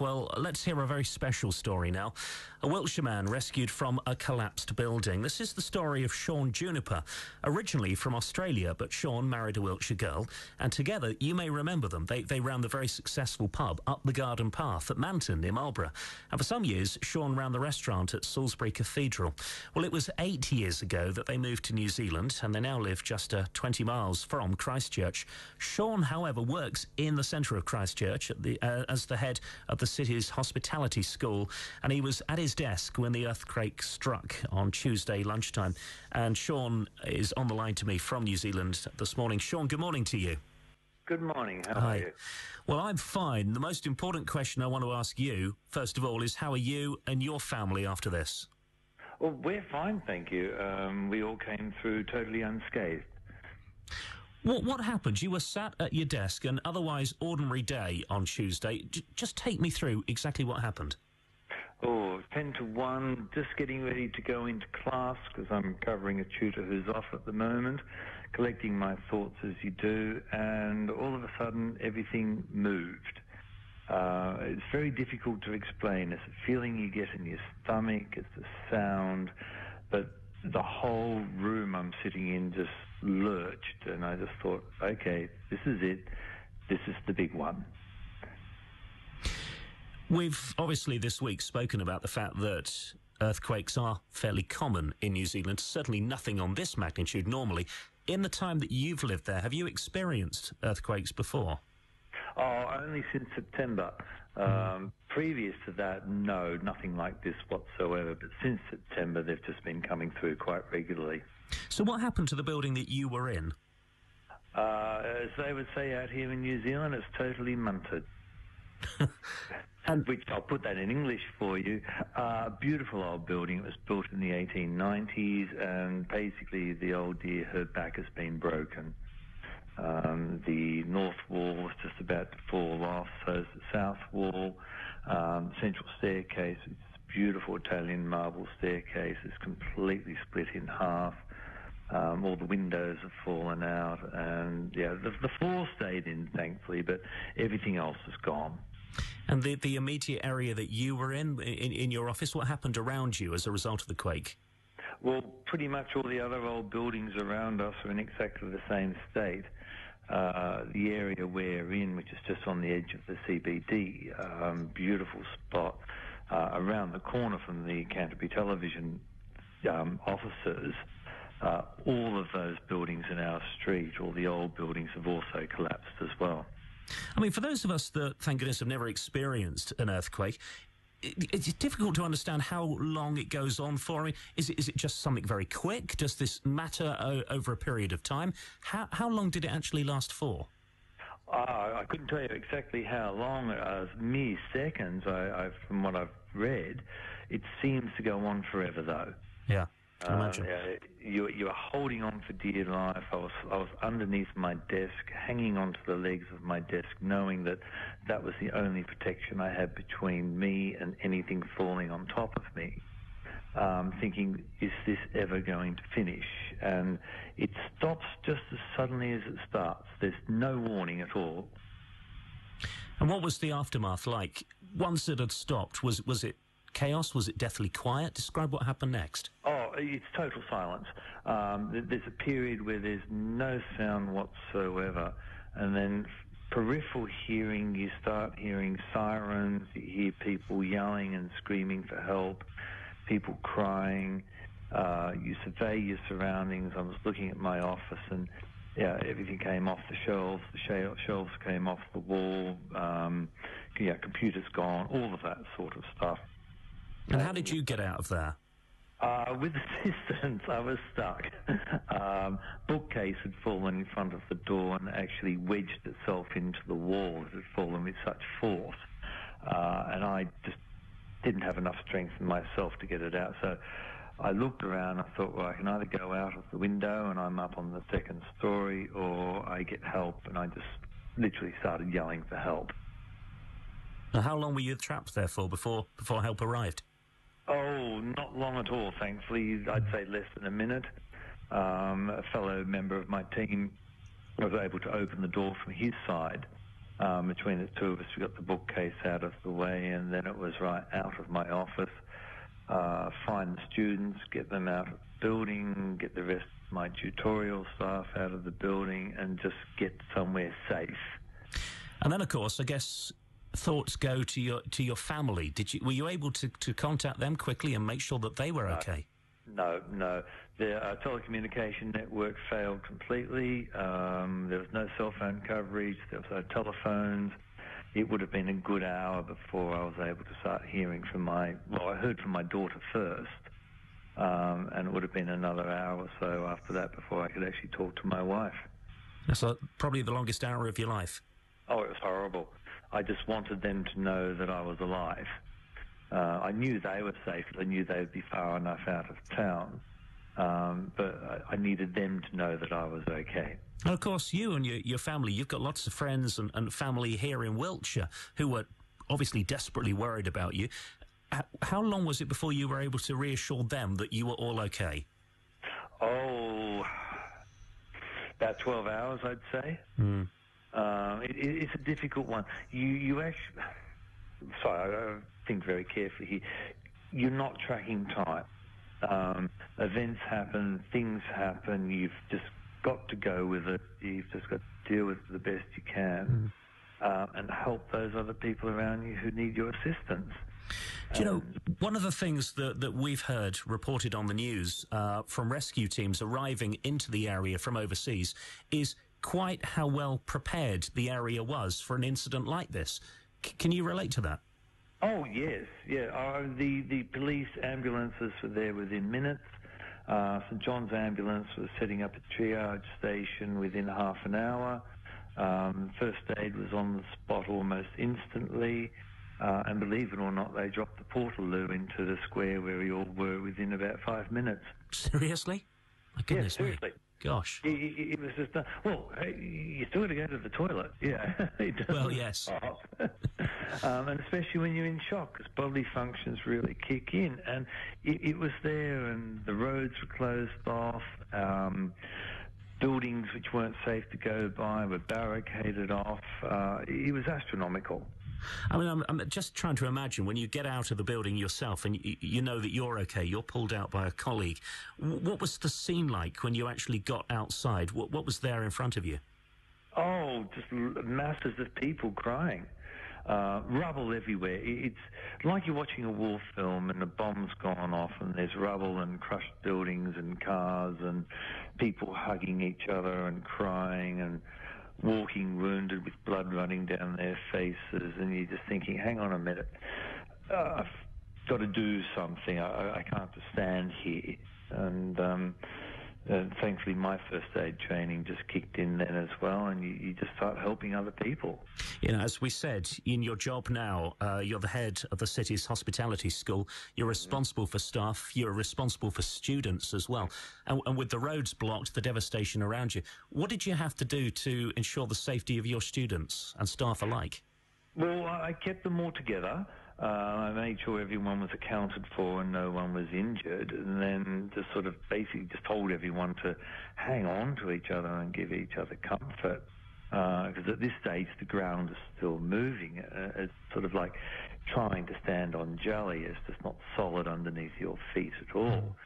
Well, let's hear a very special story now. A Wiltshire man rescued from a collapsed building. This is the story of Sean Juniper, originally from Australia, but Sean married a Wiltshire girl, and together, you may remember them, they ran the very successful pub Up the Garden Path at Manton near Marlborough. And for some years, Sean ran the restaurant at Salisbury Cathedral. Well, it was 8 years ago that they moved to New Zealand, and they now live just 20 miles from Christchurch. Sean, however, works in the centre of Christchurch as the head of the city's hospitality school, and he was at his desk when the earthquake struck on Tuesday lunchtime. And Sean is on the line to me from New Zealand this morning. Sean, good morning to you. Good morning. How are you? Well, I'm fine. The most important question I want to ask you, first of all, is how are you and your family after this? Well, we're fine, thank you. We all came through totally unscathed. What happened? You were sat at your desk, an otherwise ordinary day on Tuesday. Just take me through exactly what happened. 10 to 1, just getting ready to go into class because I'm covering a tutor who's off at the moment, collecting my thoughts as you do, and all of a sudden everything moved. It's very difficult to explain. It's a feeling you get in your stomach, it's a sound, but the whole room I'm sitting in just lurched, and I just thought, okay, this is it. This is the big one. We've obviously this week spoken about the fact that earthquakes are fairly common in New Zealand, certainly nothing on this magnitude normally. In the time that you've lived there, have you experienced earthquakes before? Only since September. Previous to that, no, nothing like this whatsoever. But since September, they've just been coming through quite regularly. So what happened to the building that you were in? As they would say out here in New Zealand, it's totally munted. Which I'll put that in English for you. Beautiful old building. It was built in the 1890s, and basically the old dear, her back has been broken. The north wall was just about to fall off, so is the south wall. Central staircase, it's a beautiful Italian marble staircase, is completely split in half. All the windows have fallen out, and yeah, the floor stayed in, thankfully, but everything else is gone. And the immediate area that you were in your office, what happened around you as a result of the quake? Well, pretty much all the other old buildings around us are in exactly the same state. The area we're in, which is just on the edge of the CBD, beautiful spot, around the corner from the Canterbury Television offices, all of those buildings in our street, all the old buildings have also collapsed as well. I mean, for those of us that, thank goodness, have never experienced an earthquake, it's difficult to understand how long it goes on for. I mean, is it just something very quick? Does this matter over a period of time? How long did it actually last for? I couldn't tell you exactly how long. Mere seconds, from what I've read. It seems to go on forever, though. Yeah. I imagine. You are holding on for dear life. I was underneath my desk, hanging onto the legs of my desk, knowing that that was the only protection I had between me and anything falling on top of me. Thinking, is this ever going to finish? And it stops just as suddenly as it starts. There's no warning at all. And what was the aftermath like? Once it had stopped, was it chaos? Was it deathly quiet? Describe what happened next. It's total silence. There's a period where there's no sound whatsoever, and then peripheral hearing, you start hearing sirens, you hear people yelling and screaming for help, people crying, you survey your surroundings. I was looking at my office, and everything came off the shelves, shelves came off the wall, computers gone, all of that sort of stuff. And how did you get out of there? With assistance, I was stuck. Bookcase had fallen in front of the door and actually wedged itself into the wall. It had fallen with such force. And I just didn't have enough strength in myself to get it out. So I looked around. I thought, well, I can either go out of the window and I'm up on the second story, or I get help. And I just literally started yelling for help. Now, how long were you trapped there for before help arrived? Not long at all, thankfully. I'd say less than a minute. A fellow member of my team was able to open the door from his side Between the two of us, we got the bookcase out of the way, and then it was right out of my office, find the students, get them out of the building, get the rest of my tutorial staff out of the building, and just get somewhere safe. And then, of course, I guess thoughts go to your family. Were you able to contact them quickly and make sure that they were okay? No. The telecommunication network failed completely. There was no cell phone coverage. There was no telephones. It would have been a good hour before I was able to start hearing from I heard from my daughter first, and it would have been another hour or so after that before I could actually talk to my wife. That's probably the longest hour of your life. Oh, it was horrible. I just wanted them to know that I was alive. I knew they were safe. I knew they would be far enough out of town. But I needed them to know that I was okay. And of course, you and your family, you've got lots of friends and family here in Wiltshire who were obviously desperately worried about you. How long was it before you were able to reassure them that you were all okay? Oh, about 12 hours, I'd say. Mm. It's a difficult one. You actually... Sorry, I think very carefully here. You're not tracking time. Events happen, things happen. You've just got to go with it. You've just got to deal with it the best you can, and help those other people around you who need your assistance. Do you know, one of the things that we've heard reported on the news from rescue teams arriving into the area from overseas is quite how well prepared the area was for an incident like this. Can you relate to that? Oh, yes, yeah. The police ambulances were there within minutes. St John's ambulance was setting up a triage station within half an hour. First aid was on the spot almost instantly. And believe it or not, they dropped the Portaloo into the square where we all were within about 5 minutes. Seriously? My goodness, yeah, seriously. Gosh. It was just... you still got to go to the toilet. Yeah. Well, yes. And especially when you're in shock, because bodily functions really kick in. And it was there, and the roads were closed off. Buildings which weren't safe to go by were barricaded off. It was astronomical. I mean, I'm just trying to imagine when you get out of the building yourself and you know that you're okay, you're pulled out by a colleague. What was the scene like when you actually got outside? What was there in front of you? Oh, just masses of people crying. Rubble everywhere. It's like you're watching a war film and a bomb's gone off and there's rubble and crushed buildings and cars and people hugging each other and crying and walking wounded with blood running down their faces, and you're just thinking, hang on a minute, I've got to do something. I can't just stand here. And thankfully my first aid training just kicked in then as well, and you just start helping other people. You know, as we said, in your job now, you're the head of the city's hospitality school. You're responsible for staff. You're responsible for students as well. And with the roads blocked, the devastation around you, what did you have to do to ensure the safety of your students and staff alike? Well, I kept them all together. I made sure everyone was accounted for and no one was injured, and then just sort of basically just told everyone to hang on to each other and give each other comfort. Because at this stage the ground is still moving. It's sort of like trying to stand on jelly. It's just not solid underneath your feet at all.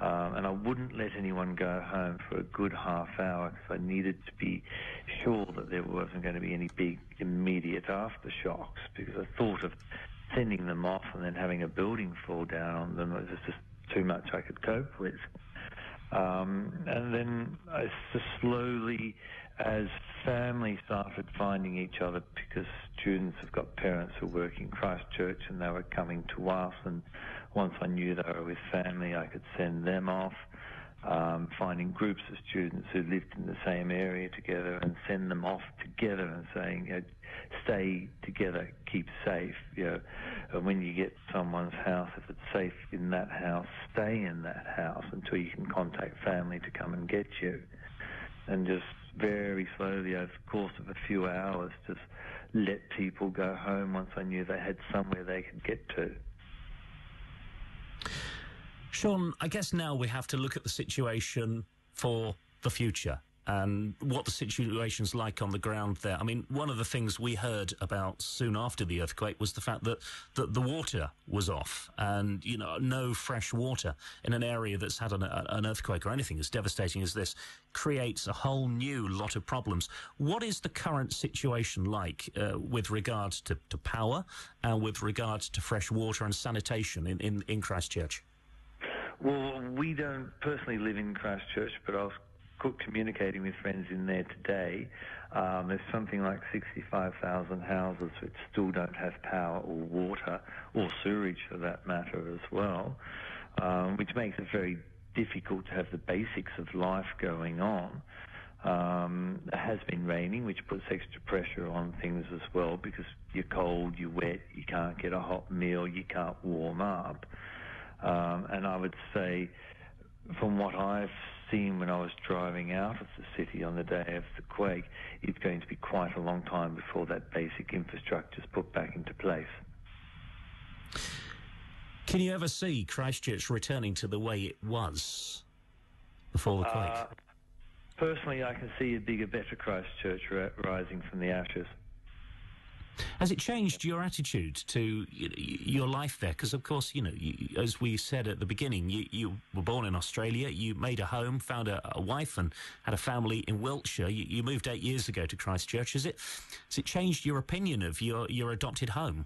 And I wouldn't let anyone go home for a good half hour because I needed to be sure that there wasn't going to be any big immediate aftershocks, because I thought of sending them off and then having a building fall down on them was just too much I could cope with. And then I just slowly, as families started finding each other, because students have got parents who work in Christchurch and they were coming to us, and once I knew they were with family, I could send them off. Finding groups of students who lived in the same area together and send them off together and saying, you know, stay together, keep safe. You know, and when you get someone's house, if it's safe in that house, stay in that house until you can contact family to come and get you. And just very slowly over the course of a few hours, just let people go home once I knew they had somewhere they could get to. Sean, I guess now we have to look at the situation for the future. and what the situation's like on the ground there. I mean, one of the things we heard about soon after the earthquake was the fact that the water was off, and, you know, no fresh water in an area that's had an earthquake or anything as devastating as this creates a whole new lot of problems. What is the current situation like with regards to power and with regards to fresh water and sanitation in Christchurch? Well, we don't personally live in Christchurch, but I was communicating with friends in there today. There's something like 65,000 houses which still don't have power or water, or sewerage for that matter as well, which makes it very difficult to have the basics of life going on. It has been raining, which puts extra pressure on things as well, because you're cold, you're wet, you can't get a hot meal, you can't warm up. And I would say, from what I've seen when I was driving out of the city on the day of the quake, it's going to be quite a long time before that basic infrastructure is put back into place. Can you ever see Christchurch returning to the way it was before the quake? Personally, I can see a bigger, better Christchurch rising from the ashes. Has it changed your attitude to your life there? Because, of course, you know, as we said at the beginning, you were born in Australia, you made a home, found a wife and had a family in Wiltshire. You moved 8 years ago to Christchurch. Has it changed your opinion of your adopted home?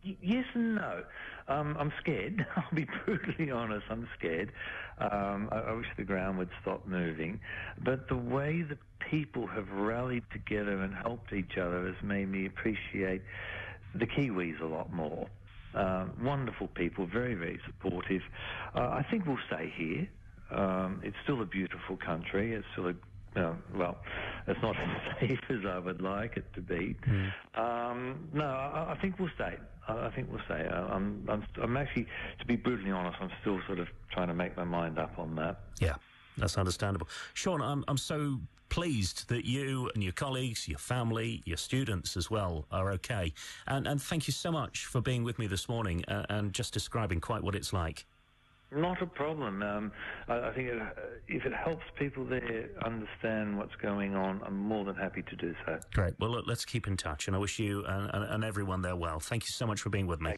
Yes and no. I'm scared. I'll be brutally honest. I'm scared. I wish the ground would stop moving. But the way the people have rallied together and helped each other has made me appreciate the Kiwis a lot more. Wonderful people, very, very supportive. I think we'll stay here. It's still a beautiful country. It's still well, it's not as safe as I would like it to be. No, I think we'll stay. I think we'll stay. I'm actually, to be brutally honest, I'm still sort of trying to make my mind up on that. Yeah, that's understandable. Sean, I'm so pleased that you and your colleagues, your family, your students as well are okay. And thank you so much for being with me this morning and just describing quite what it's like. Not a problem. I think if it helps people there understand what's going on, I'm more than happy to do so. Great. Well, look, let's keep in touch, and I wish you and everyone there well. Thank you so much for being with me.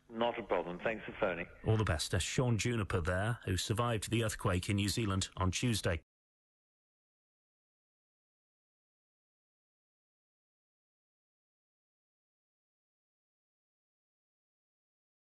Not a problem. Thanks for phoning. All the best. There's Sean Juniper there, who survived the earthquake in New Zealand on Tuesday.